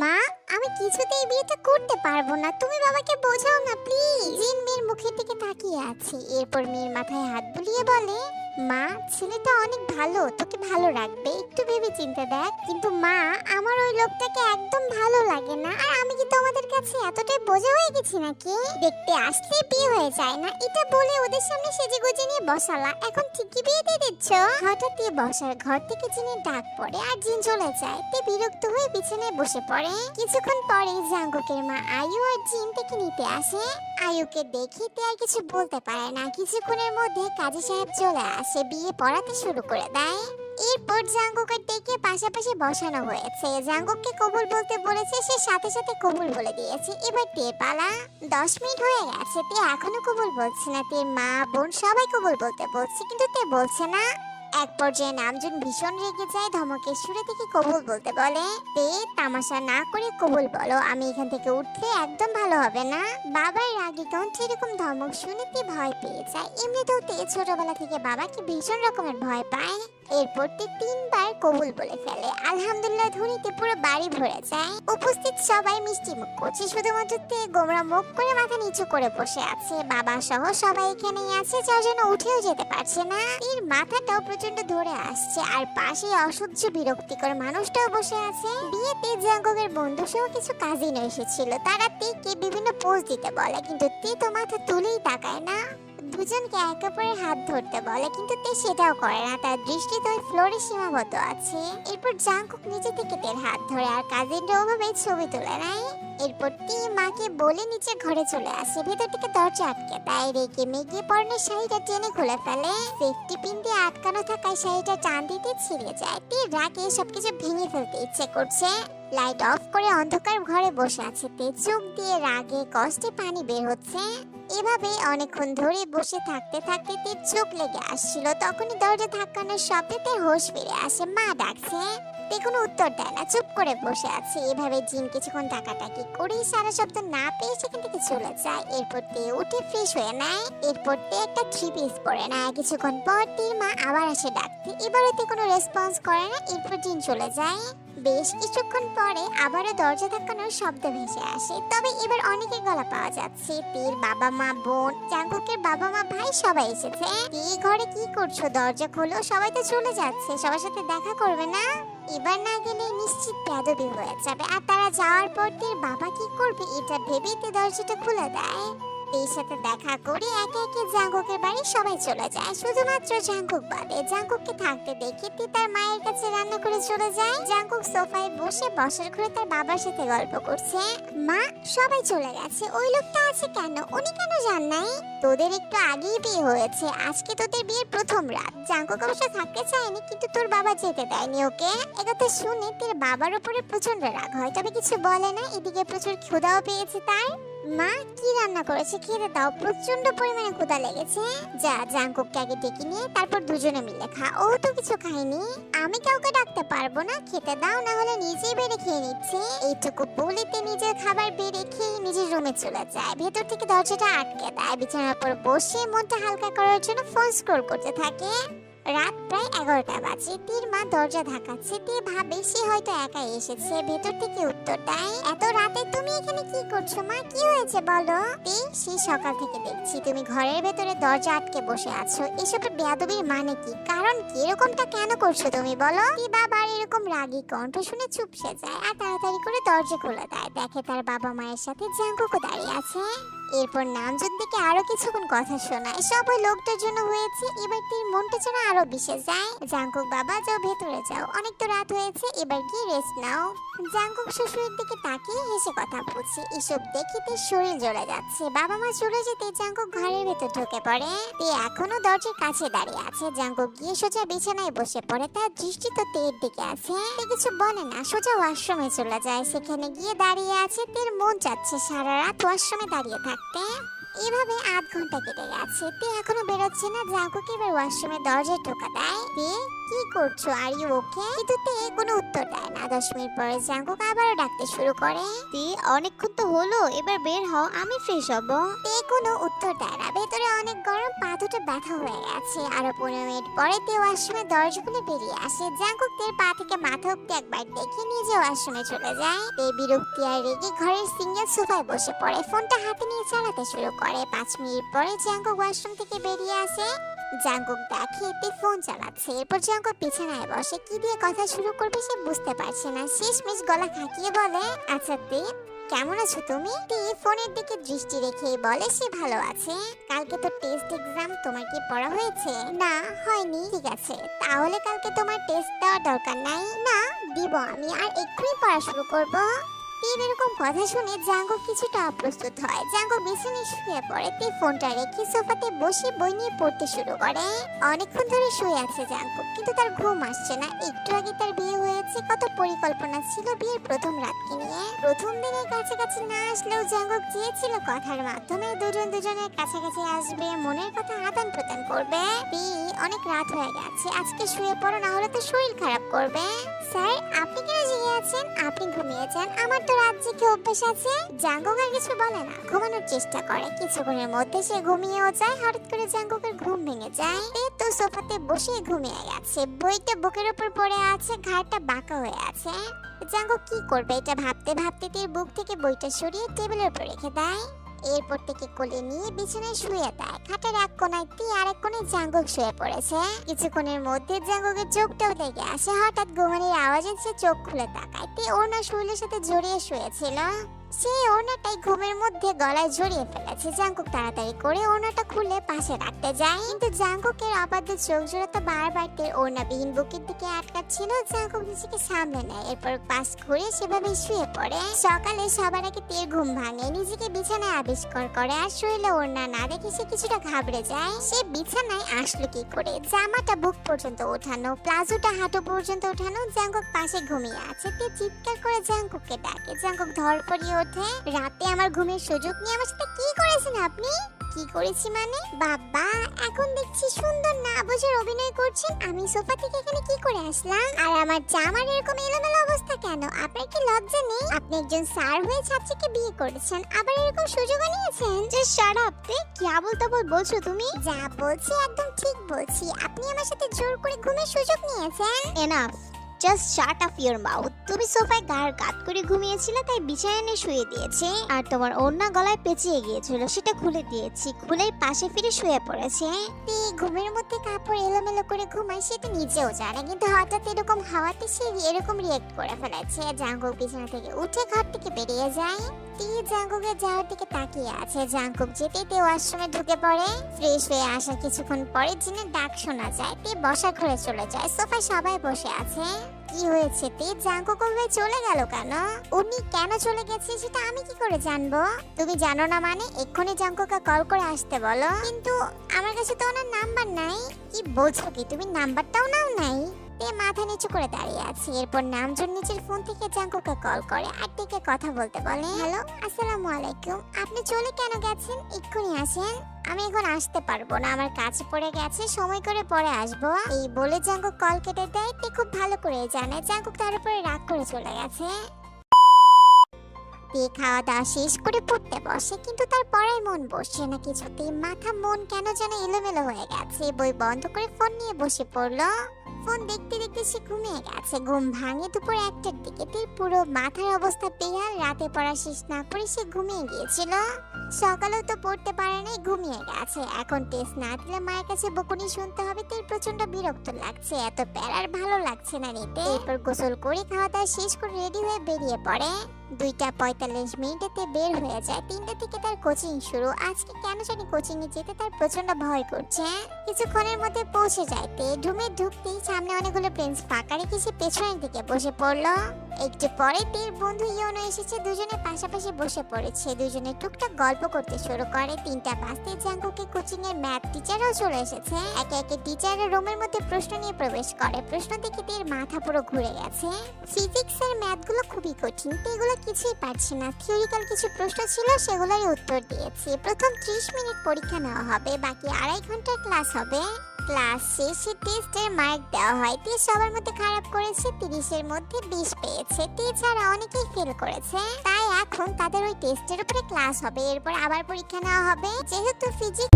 মা, আমি কিছুতেই বিয়েটা করতে পারবো না, তুমি বাবাকে বোঝাও না প্লিজ। জিন মেয়ের মুখের দিকে তাকিয়ে আছে, এরপর মেয়ের মাথায় হাত বুলিয়ে বলে, মা, ছেলেটা অনেক ভালো, তোকে ভালো রাখবে, একটু ভেবে চিন্তে দেখ। কিন্তু মা, আমার ওই লোকটাকে একদম ভালো লাগে না। আর আমি কি তোমাদের কাছে এতটাই বোঝা হয়ে গেছি নাকি? দেখতে আসলে বিয়ে হয়ে যায় না, এটা বলে ওদের সামনে সেজে গুজে নিয়ে বসালা, এখন ঠিকই বিয়ে দিয়ে দিচ্ছ। হঠাৎ বসার ঘর থেকে জিনের ডাক পড়ে আর জিন চলে যায়। তে বিরক্ত হয়ে বিছানায় বসে পড়ে। কিছুক্ষণ পরে জাঙ্গুকের মা আয়ু আর জিন থেকে নিতে আসে। আয়ুকে দেখে তে আর কিছু বলতে পারে না। কিছুক্ষণের মধ্যে কাজী সাহেব চলে আসে, বিয়ে পড়াতে শুরু করে দেয়। এরপর জাঙ্গুকের ডেকে পাশাপাশি বসানো হয়েছে। জাঙ্গুককে কবুল বলতে বলেছে, সে সাথে সাথে কবুল বলে দিয়েছে। এবার তে পালা। 10 মিনিট হয়ে গেছে, তে এখনো কবুল বলছে না। তে মা বোন সবাই কবুল বলতে বলছে, কিন্তু তে বলছে না। এক পর্যায়ে নামজুন ভীষণ রেগে যায়, ধমকের সুরে থেকে কবুল বলতে বলে, তে তামাশা না করে কবুল বলো, আমি এখান থেকে উঠলে একদম ভালো হবে না। বাবার রাগী কণ্ঠে এরকম ধমক শুনে তে ভয় পেয়ে যায়। এমনিতেও তে ছোটবেলা থেকে বাবাকে ভীষণ রকমের ভয় পায়। এরপর তে 3বার কবুল বলে ফেলে। আলহামদুলিল্লাহ ধ্বনিতে পুরো বাড়ি ভরে যায়। উপস্থিত সবাই মিষ্টি মুখ করছে, শুধুমাত্র তে গোমরা মুখ করে মাথা নিচু করে বসে আছে। বাবা সহ সবাই এখানেই আছে, যার জন্য উঠেও যেতে পারছে না। এর মাথাটাও প্রচন্ড ধরে আসছে, আর পাশে অসহ্য বিরক্তিকর মানুষটাও বসে আছে। বিয়েতে জাঙ্গকের বন্ধু সহ কিছু কাজিন এসেছিল, তারা তেকে বিভিন্ন পোজ দিতে বলে, কিন্তু তে তো মাথা তুলেই তাকায় না। দুজনকে একে অপরের হাত ধরতে বলে, কিন্তু তে সেটাও করে না, তার দৃষ্টি তো ওই ফ্লোরে সীমাবদ্ধ আছে। এরপর জাঙ্কুক নিজে থেকে তের হাত ধরে আর কাজিনরা ওভাবে ছবি তুলে নেয়। এরপর তে মাকে বলে নিচে ঘরে চলে আসে, ভেতর থেকে দরজা আটকে দেয়। রেগে মেগে পরনের শাড়িটা টেনে খুলে ফেলে। সেফটি পিন দিয়ে আটকানো থাকায় শাড়িটা টান দিতে ছিঁড়ে যায়। তে রাগে সবকিছু ভেঙে ফেলতে ইচ্ছে করছে। লাইট অফ করে অন্ধকার ঘরে বসে আছে তে, চোখ দিয়ে রাগে কষ্টে পানি বের হচ্ছে। এভাবে অনেকক্ষণ ধরে বসে থাকতে থাকতে তের চোখ লেগে আসছিল। তখনই দরজা ধাক্কানোর শব্দে তের হোশ ফিরে আসে, মা ডাকছে। তে কোনো উত্তর দেয় না, চুপ করে বসে আছে। এভাবে জিন কিছুক্ষণ টাকাটাকি করে সারা শব্দ না পেয়ে সেখান থেকে চলে যায়। এরপর তে উঠে ফ্রেশ হয়ে নেয়। এরপর তে একটা 3 পিস পরে নেয়। কিছুক্ষণ পর তের মা আবার আসে ডাকতে, এবারও তে কোনো রেসপন্স করে না। এরপর জিন চলে যায়। বেশ কিছুক্ষণ পরে আবারও দরজা ধাক্কানোর শব্দ ভেসে আসে, তবে এবার অনেকের গলা পাওয়া যাচ্ছে। তের বাবা মা বোন, জাঙ্কুকের বাবা মা ভাই সবাই এসেছে। তে ঘরে কি করছো, দরজা খোলো, সবাই তো চলে যাচ্ছে, সবার সাথে দেখা করবে না? এবার না গেলে নিশ্চিত বেয়াদবি হয়ে যাবে। আর তারা যাওয়ার পর তের বাবা কি করবে এটা ভেবেই তে দরজাটা খুলে দেয়। তের সাথে দেখা করে একে একে জাঙ্কুকের বাড়ি সবাই চলে যায়, শুধুমাত্র জাঙ্কুক বাদে। জাঙ্কুককে থাকতে দেখে তে তার মায়ের কাছে রান্না করে চলে যায়। জাঙ্কুক সোফায় বসে বসার ঘরে তার বাবার সাথে গল্প করছে। মা, সবাই চলে গেছে, ওই লোকটা আছে কেন, উনি কেন যান নাই? তোদের একটু আগেই বিয়ে হয়েছে, আজকে তোদের বিয়ের প্রথম রাত। জাঙ্কুক অবশ্য থাকতে চায়নি, কিন্তু তোর বাবা যেতে দেয়নি ওকে। একথা শুনে তোর বাবার উপরে প্রচন্ড রাগ হয়, তবে কিছু বলে না। এদিকে প্রচুর ক্ষুধাও পেয়েছে তার। মা, কি রান্না করেছে খেতে দাও, প্রচন্ড পরিমাণে ক্ষুধা লেগেছে। যা, জাঙ্কুককে আগে ডেকে নিয়ে তারপর দুজনে মিলে খা, ও তো কিছু খায়নি। আমি কাউকে ডাকতে পারবো না, খেতে দাও, না হলে নিজেই বেড়ে খেয়ে নিচ্ছে। এইটুকু বলিতে নিজের খাবার বেড়ে খেয়ে নিজের রুমে চলে যায়। ভেতর থেকে দরজাটা আটকে দেয়। বিছানার উপর বসে মনটা হালকা করার জন্য ফোন স্ক্রল করতে থাকে। রাত প্রায় 11টা বাজে। তীর মা দরজা ধাক্কাচ্ছে। তে ভাবে সে হয়তো একাই এসেছে। ভেতর থেকে উত্তর দেয়, এত রাতে তুমি এখানে কি করছো মা, কি হয়েছে বলো? তে, সেই সকাল থেকে দেখছি তুমি ঘরের ভেতরে দরজা আটকে বসে আছো, এসবের বেয়াদবির মানে কি, কারণ কি, এরকমটা কেন করছো তুমি বলো? তে বাবার এরকম রাগী কণ্ঠ শুনে চুপসে যায় আর তাড়াতাড়ি করে দরজা খুলে দেয়। দেখে তার বাবা মায়ের সাথে জাঙ্কুকও দাঁড়িয়ে আছে। এরপর নামজুন থেকে আরো কিছুক্ষণ কথা শোনায়, সব ওই লোকটার জন্য হয়েছে। এবার তীর মনটা যেন আরো বিষে যায়। জাঙ্কুক, বাবা যাও ভেতরে যাও, অনেক তো রাত হয়েছে, এবার গিয়ে রেস্ট নাও। জাঙ্কুক শ্বশুরের দিকে তাকিয়ে হেসে কথা বলছে। এসব দেখে তীর শরীর জ্বলে যাচ্ছে। বাবা মা চলে যেতে জাঙ্কুক ঘরের ভেতর ঢুকে পড়ে। তে এখনো দরজার কাছে দাঁড়িয়ে আছে। জাঙ্কুক গিয়ে সোজা বিছানায় বসে পড়ে, তার দৃষ্টি তো তের দিকে আছে। তে কিছু বলে না, সোজা ওয়াশরুমে চলে যায়। সেখানে গিয়ে দাঁড়িয়ে আছে। তের মন চাচ্ছে সারা রাত ওয়াশরুমে দাঁড়িয়ে থাকতে। এভাবে 8 ঘন্টা কেটে গেছে। তে এখনো বেরোচ্ছে না। জাঙ্কুক এবার ওয়াশরুমে দরজায় টোকা দেয়। তে, কি করছো, আর ইউ ওকে? কিন্তু তে কোনো উত্তর দেয় না। 10 মিনিট পরে জাঙ্কুক আবারও ডাকতে শুরু করে। তে অনেকক্ষণ তো হলো, এবার বের হও, আমি ফ্রেশ হব। তে কোনো উত্তর দেয় না। ভেতরে অনেক গরম, পা দুটো ব্যথা হয়ে গেছে। আরো 15 মিনিট পরে তে ওয়াশরুমে দরজা খুলে বেরিয়ে আসে। জাঙ্কুক তের পা থেকে মাথা অব্দি একবার দেখে নিজে ওয়াশরুমে চলে যায়। তে বিরক্তি আর রেগে ঘরের সিঙ্গেল সোফায় বসে পড়ে, ফোনটা হাতে নিয়ে চালাতে শুরু করে। 5 মিনিট পরে জাঙ্কুক ওয়াশরুম থেকে বেরিয়ে আসে। জাঙ্কুক দেখে তে ফোন চালাচ্ছে। এরপর জাঙ্কুক বিছানায় বসে, কি দিয়ে কথা শুরু করবে সে বুঝতে পারছে না। শেষমেশ গলা খাকিয়ে বলে, আচ্ছা তে কেমন আছো তুমি? তে ফোনের দিকে দৃষ্টি রেখে বলে সে ভালো আছে। কালকে তো টেস্ট এক্সাম, তোমার কি পড়া হয়েছে? না হয়নি। ঠিক আছে, তাহলে কালকে তোমার টেস্ট দেওয়ার দরকার নাই। না দিব, আমি আর এক্ষুনি পড়া শুরু করব। তীর এরকম কথা শুনে জাঙ্কুক কিছুটা অপ্রস্তুত হয়। জাঙ্কুক বিছানায় শুয়ে পড়ে। তে ফোনটা রেখে সোফাতে বসে বই নিয়ে পড়তে শুরু করে। অনেকক্ষণ ধরে শুয়ে আছে জাঙ্কুক, কিন্তু তার ঘুম আসছে না। একটু আগে তার বিয়ে হয়েছে, কত পরিকল্পনা ছিল বিয়ের প্রথম রাতকে নিয়ে। প্রথম দিনের কাছাকাছি না আসলেও জাঙ্কুক চেয়েছিল কথার মাধ্যমে দুজন দুজনের কাছাকাছি আসবে, মনের কথা আদান প্রদান করবে। অনেক রাত হয়ে গেছে, আজকে শুয়ে পড়ো, না হলে তো শরীর খারাপ করবে। স্যার আপনি কেন জেগে আছেন? আপনি ঘুমিয়ে যান, আমার তো রাত জেগে অভ্যাস আছে। জাঙ্কুক আর কিছু বলে না, ঘুমানোর চেষ্টা করে। কিছুক্ষণের মধ্যে সে ঘুমিয়েও যায়। হঠাৎ করে জাঙ্কুকের ঘুম ভেঙে যায়। তে তো সোফাতে বসে ঘুমিয়ে গেছে, বইটা বুকের উপর পড়ে আছে, ঘাড়টা বাঁকা হয়ে আছে। জাঙ্কুক কি করবে এটা ভাবতে ভাবতে তের বুক থেকে বইটা সরিয়ে টেবিলের উপর রেখে দেয়। এরপর থেকে কোলে নিয়ে বিছানায় শুয়ে দেয়। খাটের এক কোনায় তে আর এক কোণে জাঙ্কুক শুয়ে পড়েছে। কিছুক্ষণের মধ্যে জাঙ্কুকের চোখটাও লেগে আসে। হঠাৎ ঘুমানোর আওয়াজে সে চোখ খুলে তাকায়। তে ওনার শরীরের সাথে জড়িয়ে শুয়েছিল। সেই ওড়নাটাই ঘুমের মধ্যে গলায় জড়িয়ে ফেলেছে। জাঙ্কুক তাড়াতাড়ি করে ওড়নাটা খুলে পাশে রাখতে যায়, কিন্তু জাঙ্কুকের অবাধ্য চোখ জোড়াটা বারবার তের ওড়নাবিহীন বুকের দিকে আটকাচ্ছিল। জাঙ্কুক নিজেকে সামলে নেয়, এরপর পাশ ঘুরে সেভাবে শুয়ে পড়ে। সকালে সবার আগে তের ঘুম ভাঙে, নিজেকে বিছানায় আবিষ্কার করে। আর শরীরে ওড়না না দেখে সে কিছুটা ঘাবড়ে যায়। সে বিছানায় আসলো কি করে? জামাটা বুক পর্যন্ত ওঠানো, প্লাজোটা হাঁটু পর্যন্ত ওঠানো। জাঙ্কুক পাশে ঘুমিয়ে আছে। তে চিৎকার করে জাঙ্কুককে ডাকে। জাঙ্কুক ধরপড়িয়ে ওঠে। রাতে আমার ঘুমের সুযোগ নিয়ে আমার সাথে কি করেছেন আপনি? কি করেছি মানে? বাবা এখন দেখছি সুন্দর না বোঝার অভিনয় করছেন। আমি সোফা থেকে এখানে কি করে আসলাম? আর আমার জামার এরকম এলোমেলো অবস্থা কেন? আপনার কি লজ্জা নেই? আপনি একজন স্যার হয়ে ছাত্রীকে বিয়ে করেছেন, আবার এরকম সুযোগও নিয়েছেন। জাস্ট শাট আপ তে, কি আবল তাবল বলছো তুমি? যা বলছি একদম ঠিক বলছি। আপনি আমার সাথে জোর করে ঘুমের সুযোগ নিয়েছেন। Enough, just shut up your mouth. তুমি সোফায় গাড় কাত করে ঘুমিয়েছিলে, তাই বিছানায় এনে শুয়ে দিয়েছি। আর তোমার ওড়না গলায় পেঁচিয়ে গিয়েছিল, সেটা খুলে দিয়েছি। খুলেই পাশে ফিরে শুয়ে পড়েছে। ঘুমের মধ্যে কাপড় এলোমেলো করে ঘুমায় সেটা নিজেও জানে, কিন্তু হঠাৎ এরকম হাওয়াতে সে এরকম রিয়েক্ট করে ফেলেছে। জাঙ্কুক বিছানা থেকে উঠে ঘর থেকে বেরিয়ে যায়। জাঙ্কুকের যাওয়ার দিকে তাকিয়ে আছে। জাঙ্কুক যেতেই তে ওয়াশরুমে ঢুকে পড়ে। ফ্রেশ হয়ে আসা কিছুক্ষণ পরে জিনের ডাক শোনা যায়। তে বসার ঘরে চলে যায়। সোফায় সবাই বসে আছে। কি হয়েছে তে? জাঙ্কুক ওভাবে চলে গেল কেন? উনি কেন চলে গেছে সেটা আমি কি করে জানবো? তুমি জানো না মানে? এক্ষুনি জাঙ্কুককে কল করে আসতে বলো। কিন্তু আমার কাছে তো ওনার নাম্বার নাই। কি বলছো কি? তুমি নাম্বারটাও নাও নাই? তে মাথা নিচু করে দাঁড়িয়ে আছে। এরপর নামজন নিজের ফোন থেকে জাঙ্কুককে কল করে আর টেকে কথা বলতে বলে। হ্যালো, আসসালামু আলাইকুম। আপনি চলে কেন গেছেন? এক্ষুনি আসেন। আমি এখন আসতে পারবো না, আমার কাছে পড়ে গেছে, সময় করে পরে আসবো। এই বলে জাঙ্কুক কল কেটে দেয়। তে খুব ভালো করে জানে জাঙ্কুক তার উপরে রাগ করে চলে গেছে। তে খাওয়া দাওয়া শেষ করে পড়তে বসে, কিন্তু তার পড়ায় মন বসছে না কিছুতেই। মাথা মন কেন যেন এলোমেলো হয়ে গেছে। বই বন্ধ করে ফোন নিয়ে বসে পড়লো। ফোন দেখতে দেখতে সে ঘুমিয়ে গেছে। ঘুম ভাঙে দুপুর 1টার দিকে। তে পুরো মাথার অবস্থা বেহাল। রাতে পড়া শেষ না করে সে ঘুমিয়ে গিয়েছিল। সকালেও তো পড়তে পারে নাই, ঘুমিয়ে গেছে। এখন টেস্ট না দিলে মায়ের কাছে বকুনি শুনতে হবে। তে প্রচন্ড বিরক্ত লাগছে, এত প্যারার ভালো লাগছে না নিতে। এরপর গোসল করে খাওয়া দাওয়া শেষ করে রেডি হয়ে বেরিয়ে পড়ে। 2:45 বের হয়ে যায়। 3টা থেকে তার কোচিং শুরু। আজকে কেন জানি কোচিং এ যেতে তার প্রচন্ড ভয় করছে। কিছুক্ষণের মধ্যে পৌঁছে যায়। তে রুমে ঢুকতেই সামনে অনেকগুলো বেঞ্চ ফাঁকা রেখে সে পেছনের দিকে বসে পড়লো। একটু পরে তের বন্ধু ইয়োনো এসেছে। দুজনে পাশাপাশি বসে পড়েছে। দুজনে টুকটাক গল্প করতে শুরু করে। 3টা বাজতে জাঙ্কুকের কোচিং এর ম্যাথ টিচারও চলে এসেছে। একে একে টিচারের রুমের মধ্যে প্রশ্ন নিয়ে প্রবেশ করে। প্রশ্ন দেখে তের মাথা পুরো ঘুরে গেছে। ফিজিক্স এর ম্যাথগুলো খুবই কঠিন। তো এগুলো কিছুই পারছি না। থিওরিক্যাল কিছু প্রশ্ন ছিল, সেগুলোরই উত্তর দিয়েছি। প্রথম 30 মিনিট পরীক্ষা নেওয়া হবে, বাকি 2.5 ঘন্টার ক্লাস হবে। ক্লাস শেষে টেস্টের মার্ক দেওয়া হয়। তে সবার মধ্যে খারাপ করেছে, 30-এর মধ্যে 20 পেয়েছে। তে ছাড়া অনেকেই ফেল করেছে। তাই এখন তাদের ওই টেস্টের উপরে ক্লাস হবে, এরপর আবার পরীক্ষা নেওয়া হবে। যেহেতু ফিজিক্স